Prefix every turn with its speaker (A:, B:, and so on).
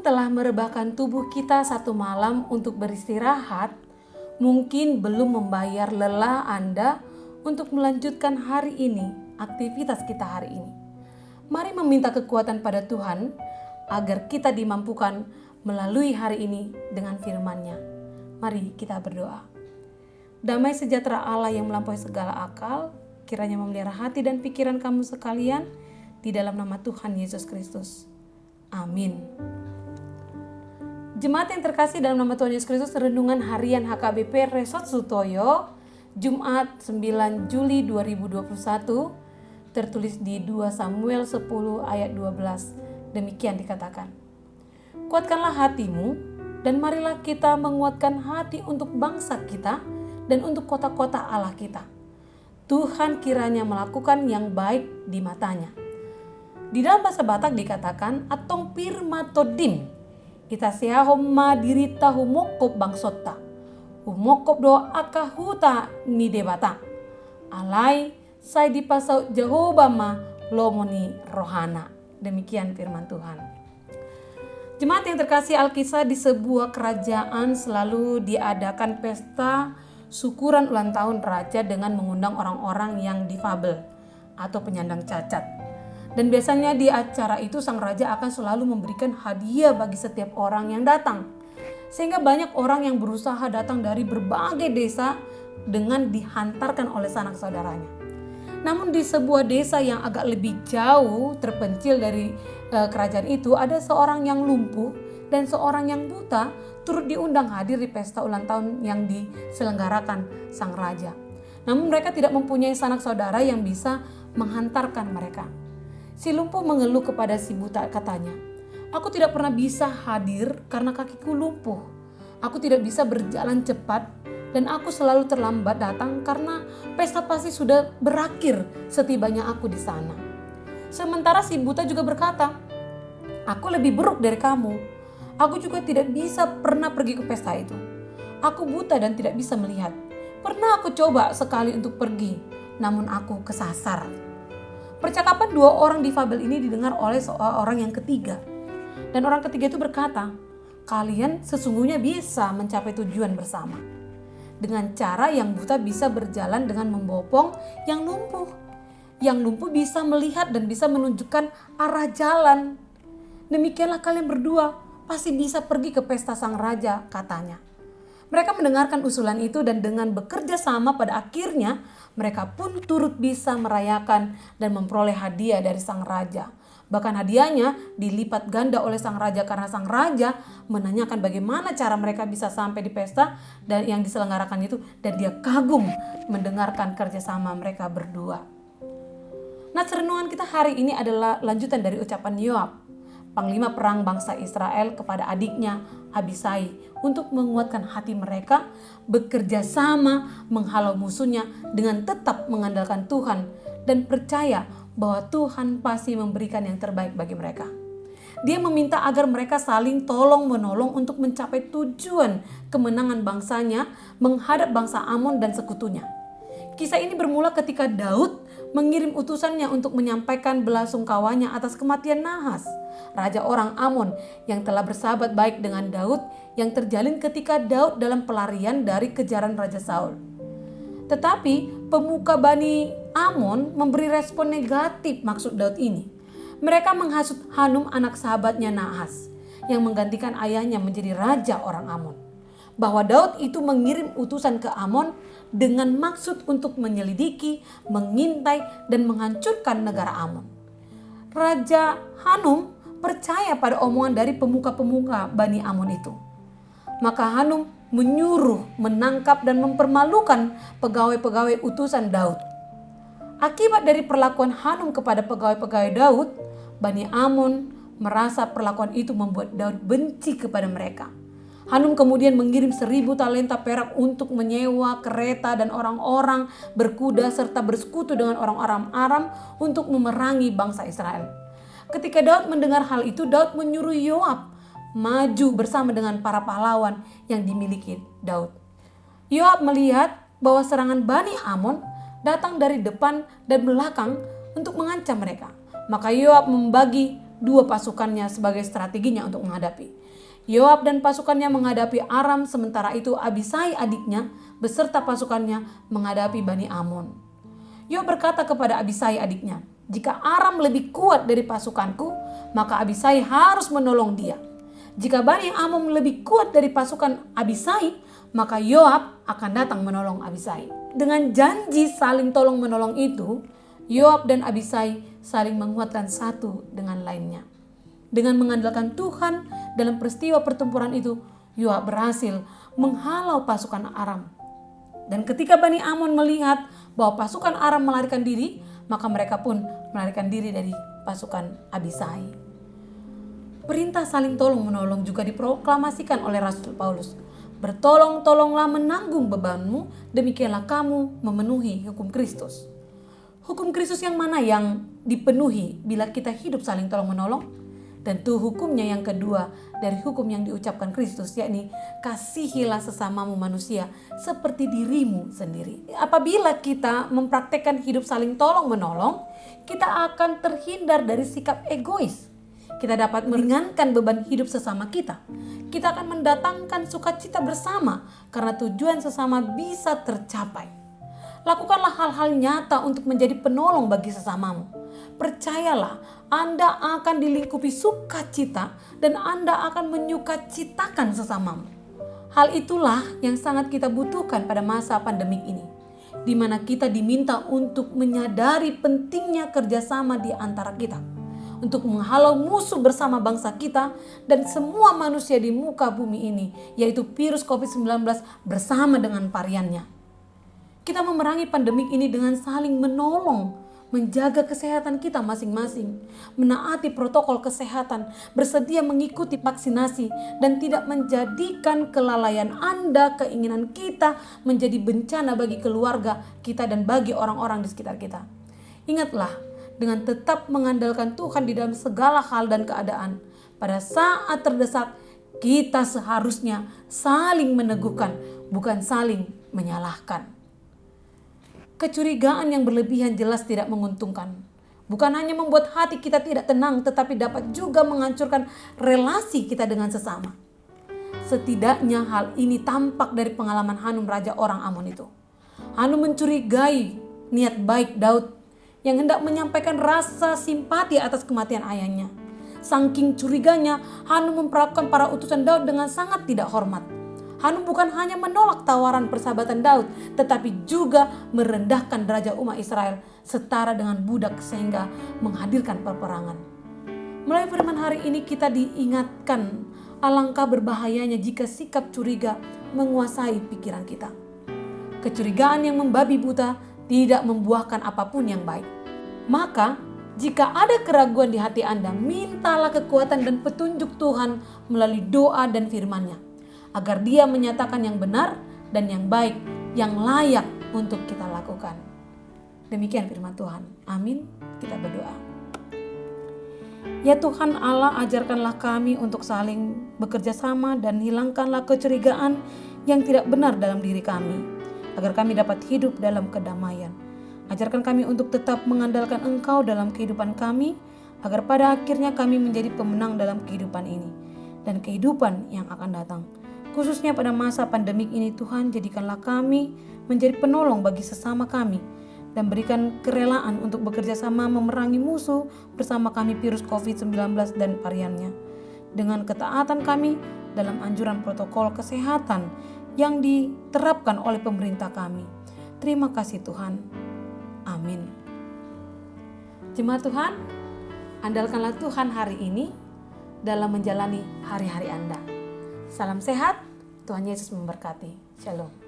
A: telah merebahkan tubuh kita satu malam untuk beristirahat, mungkin belum membayar lelah Anda untuk melanjutkan hari ini, aktivitas kita hari ini. Mari meminta kekuatan pada Tuhan agar kita dimampukan melalui hari ini dengan firman-Nya. Mari kita berdoa. Damai sejahtera Allah yang melampaui segala akal, kiranya memelihara hati dan pikiran kamu sekalian di dalam nama Tuhan Yesus Kristus. Amin. Jemaat yang terkasih dalam nama Tuhan Yesus Kristus, renungan harian HKBP Resort Sutoyo, Jumat 9 Juli 2021, tertulis di 2 Samuel 10 ayat 12. Demikian dikatakan, kuatkanlah hatimu dan marilah kita menguatkan hati untuk bangsa kita dan untuk kota-kota Allah kita. Tuhan kiranya melakukan yang baik di matanya. Di dalam bahasa Batak dikatakan atong pirmatodim, kita siahomma dirita humokop bangsota. Humokop do akahuta ni debata. Alai saya dipasau Jehovah ma lomoni rohana. Demikian firman Tuhan. Jemaat yang terkasih, Alkisah, di sebuah kerajaan selalu diadakan pesta syukuran ulang tahun raja dengan mengundang orang-orang yang difabel atau penyandang cacat. Dan biasanya di acara itu sang raja akan selalu memberikan hadiah bagi setiap orang yang datang. Sehingga banyak orang yang berusaha datang dari berbagai desa dengan dihantarkan oleh sanak saudaranya. Namun di sebuah desa yang agak lebih jauh terpencil dari kerajaan itu, ada seorang yang lumpuh dan seorang yang buta turut diundang hadir di pesta ulang tahun yang diselenggarakan sang raja. Namun mereka tidak mempunyai sanak saudara yang bisa menghantarkan mereka. Si lumpuh mengeluh kepada si buta, katanya, aku tidak pernah bisa hadir karena kakiku lumpuh. Aku tidak bisa berjalan cepat dan aku selalu terlambat datang karena pesta pasti sudah berakhir setibanya aku di sana. Sementara si buta juga berkata, aku lebih buruk dari kamu. Aku juga tidak bisa pernah pergi ke pesta itu. Aku buta dan tidak bisa melihat. Pernah aku coba sekali untuk pergi, namun aku kesasar. Percakapan dua orang difabel ini didengar oleh seorang yang ketiga. Dan orang ketiga itu berkata, kalian sesungguhnya bisa mencapai tujuan bersama. Dengan cara yang buta bisa berjalan dengan membopong yang lumpuh. Yang lumpuh bisa melihat dan bisa menunjukkan arah jalan. Demikianlah kalian berdua pasti bisa pergi ke pesta sang raja, katanya. Mereka mendengarkan usulan itu dan dengan bekerja sama pada akhirnya mereka pun turut bisa merayakan dan memperoleh hadiah dari sang raja. Bahkan hadiahnya dilipat ganda oleh sang raja karena sang raja menanyakan bagaimana cara mereka bisa sampai di pesta dan yang diselenggarakan itu, dan dia kagum mendengarkan kerjasama mereka berdua. Nah, renungan kita hari ini adalah lanjutan dari ucapan Yoab, panglima perang bangsa Israel, kepada adiknya Abisai untuk menguatkan hati mereka bekerja sama menghalau musuhnya dengan tetap mengandalkan Tuhan dan percaya bahwa Tuhan pasti memberikan yang terbaik bagi mereka. Dia meminta agar mereka saling tolong-menolong untuk mencapai tujuan kemenangan bangsanya menghadap bangsa Amon dan sekutunya. Kisah ini bermula ketika Daud mengirim utusannya untuk menyampaikan belasungkawanya atas kematian Nahas, raja orang Amon yang telah bersahabat baik dengan Daud, yang terjalin ketika Daud dalam pelarian dari kejaran Raja Saul. Tetapi pemuka Bani Amon memberi respon negatif maksud Daud ini. Mereka menghasut Hanum, anak sahabatnya Nahas, yang menggantikan ayahnya menjadi raja orang Amon, bahwa Daud itu mengirim utusan ke Amon dengan maksud untuk menyelidiki, mengintai, dan menghancurkan negara Amon. Raja Hanum percaya pada omongan dari pemuka-pemuka Bani Amon itu. Maka Hanum menyuruh menangkap dan mempermalukan pegawai-pegawai utusan Daud. Akibat dari perlakuan Hanum kepada pegawai-pegawai Daud, Bani Amon merasa perlakuan itu membuat Daud benci kepada mereka. Hanum kemudian mengirim 1.000 talenta perak untuk menyewa kereta dan orang-orang berkuda serta bersekutu dengan orang-orang Aram untuk memerangi bangsa Israel. Ketika Daud mendengar hal itu, Daud menyuruh Yoab maju bersama dengan para pahlawan yang dimiliki Daud. Yoab melihat bahwa serangan Bani Amon datang dari depan dan belakang untuk mengancam mereka. Maka Yoab membagi dua pasukannya sebagai strateginya untuk menghadapi. Yoab dan pasukannya menghadapi Aram, sementara itu Abisai adiknya beserta pasukannya menghadapi Bani Amon. Yoab berkata kepada Abisai adiknya, "Jika Aram lebih kuat dari pasukanku, maka Abisai harus menolong dia. Jika Bani Amon lebih kuat dari pasukan Abisai, maka Yoab akan datang menolong Abisai." Dengan janji saling tolong menolong itu, Yoab dan Abisai saling menguatkan satu dengan lainnya. Dengan mengandalkan Tuhan dalam peristiwa pertempuran itu, Yoab berhasil menghalau pasukan Aram. Dan ketika Bani Amon melihat bahwa pasukan Aram melarikan diri, maka mereka pun melarikan diri dari pasukan Abisai. Perintah saling tolong menolong juga diproklamasikan oleh Rasul Paulus. "Bertolong-tolonglah menanggung bebanmu, demikianlah kamu memenuhi hukum Kristus." Hukum Kristus yang mana yang dipenuhi bila kita hidup saling tolong menolong? Tentu hukumnya yang kedua dari hukum yang diucapkan Kristus, yakni kasihilah sesamamu manusia seperti dirimu sendiri. Apabila kita mempraktekkan hidup saling tolong menolong, kita akan terhindar dari sikap egois. Kita dapat meringankan beban hidup sesama kita. Kita akan mendatangkan sukacita bersama karena tujuan sesama bisa tercapai. Lakukanlah hal-hal nyata untuk menjadi penolong bagi sesamamu. Percayalah, Anda akan dilingkupi sukacita dan Anda akan menyukacitakan sesamamu. Hal itulah yang sangat kita butuhkan pada masa pandemik ini, di mana kita diminta untuk menyadari pentingnya kerjasama di antara kita, untuk menghalau musuh bersama bangsa kita dan semua manusia di muka bumi ini, yaitu virus COVID-19 bersama dengan variannya. Kita memerangi pandemik ini dengan saling menolong, menjaga kesehatan kita masing-masing, menaati protokol kesehatan, bersedia mengikuti vaksinasi, dan tidak menjadikan kelalaian Anda, keinginan kita menjadi bencana bagi keluarga kita dan bagi orang-orang di sekitar kita. Ingatlah, dengan tetap mengandalkan Tuhan di dalam segala hal dan keadaan, pada saat terdesak, kita seharusnya saling meneguhkan, bukan saling menyalahkan. Kecurigaan yang berlebihan jelas tidak menguntungkan. Bukan hanya membuat hati kita tidak tenang, tetapi dapat juga menghancurkan relasi kita dengan sesama. Setidaknya hal ini tampak dari pengalaman Hanun, raja orang Amon itu. Hanun mencurigai niat baik Daud yang hendak menyampaikan rasa simpati atas kematian ayahnya. Saking curiganya, Hanun memperlakukan para utusan Daud dengan sangat tidak hormat. Hanun bukan hanya menolak tawaran persahabatan Daud, tetapi juga merendahkan derajat umat Israel setara dengan budak sehingga menghadirkan peperangan. Melalui firman hari ini kita diingatkan alangkah berbahayanya jika sikap curiga menguasai pikiran kita. Kecurigaan yang membabi buta tidak membuahkan apapun yang baik. Maka jika ada keraguan di hati Anda, mintalah kekuatan dan petunjuk Tuhan melalui doa dan firman-Nya, agar Dia menyatakan yang benar dan yang baik, yang layak untuk kita lakukan. Demikian firman Tuhan. Amin. Kita berdoa. Ya Tuhan Allah, ajarkanlah kami untuk saling bekerja sama dan hilangkanlah kecurigaan yang tidak benar dalam diri kami, agar kami dapat hidup dalam kedamaian. Ajarkan kami untuk tetap mengandalkan Engkau dalam kehidupan kami, agar pada akhirnya kami menjadi pemenang dalam kehidupan ini dan kehidupan yang akan datang. Khususnya pada masa pandemik ini, Tuhan, jadikanlah kami menjadi penolong bagi sesama kami dan berikan kerelaan untuk bekerja sama memerangi musuh bersama kami virus COVID-19 dan variannya. Dengan ketaatan kami dalam anjuran protokol kesehatan yang diterapkan oleh pemerintah kami. Terima kasih Tuhan. Amin. Jemaat Tuhan, andalkanlah Tuhan hari ini dalam menjalani hari-hari Anda. Salam sehat, Tuhan Yesus memberkati. Shalom.